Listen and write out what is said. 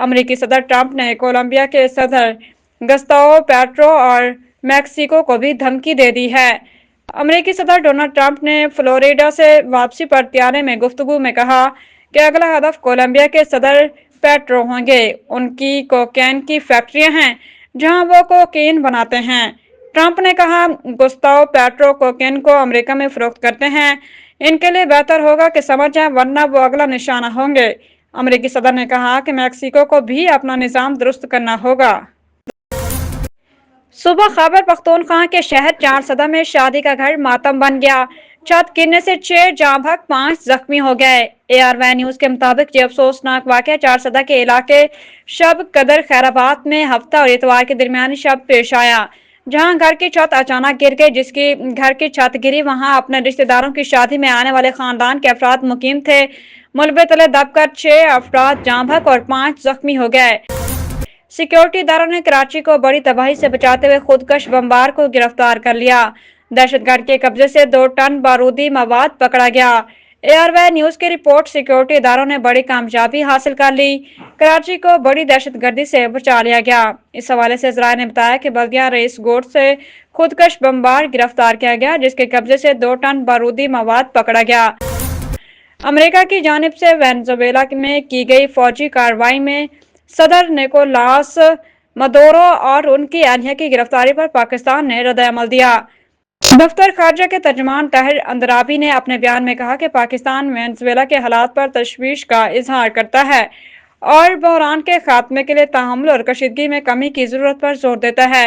امریکی صدر ٹرمپ نے کولمبیا کے صدر گستاو پیٹرو اور میکسیکو کو بھی دھمکی دے دی ہے۔ امریکی صدر ڈونلڈ ٹرمپ نے فلوریڈا سے واپسی پر طیارے میں گفتگو میں کہا کہ اگلا ہدف کولمبیا کے صدر پیٹرو ہوں گے۔ ان کی کوکین کی فیکٹریاں ہیں جہاں وہ کوکین بناتے ہیں۔ ٹرمپ نے کہا، گستاو پیٹرو کوکین کو امریکہ میں فروخت کرتے ہیں۔ ان کے لیے بہتر ہوگا کہ سمجھ جائیں ورنہ وہ اگلا نشانہ ہوں گے۔ امریکی صدر نے کہا کہ میکسیکو کو بھی اپنا نظام درست کرنا ہوگا۔ صوبہ خیبر پختونخوا کے شہر چارسدہ میں شادی کا گھر ماتم بن گیا۔ چھت گرنے سے 6 جاں بحق 5 زخمی ہو گئے۔ ARY نیوز کے مطابق یہ افسوسناک واقعہ چارسدہ کے علاقے شب قدر خیرآباد میں ہفتہ اور اتوار کے درمیان شب پیش آیا، جہاں گھر کی چھت اچانک گر گئی۔ جس کی گھر کی چھت گری وہاں اپنے رشتہ داروں کی شادی میں آنے والے خاندان کے افراد مقیم تھے۔ ملبے تلے دب کر 6 افراد جاں بحق اور 5 زخمی ہو گئے۔ سیکورٹی اداروں نے کراچی کو بڑی تباہی سے بچاتے ہوئے خودکش بمبار کو گرفتار کر لیا۔ دہشت گرد کے قبضے سے 2 ٹن بارودی مواد پکڑا گیا۔ ARY نیوز کی رپورٹ، سیکورٹی اداروں نے بڑی کامیابی حاصل کر لی۔ کراچی کو بڑی دہشت گردی سے بچا لیا گیا۔ اس حوالے سے ذرائع نے بتایا کہ بلدیہ رئیس گوٹ سے خودکش بمبار گرفتار کیا گیا، جس کے قبضے سے 2 ٹن بارودی مواد پکڑا گیا۔ امریکہ کی جانب سے وینزویلا میں کی گئی فوجی کارروائی میں صدر نیکولاس مدورو اور ان کی اہلیہ کی گرفتاری پر پاکستان نے رد عمل دیا۔ دفتر خارجہ کے ترجمان طاہر اندرابی نے اپنے بیان میں کہا کہ پاکستان وینزویلا کے حالات پر تشویش کا اظہار کرتا ہے اور بحران کے خاتمے کے لیے تحمل اور کشیدگی میں کمی کی ضرورت پر زور دیتا ہے۔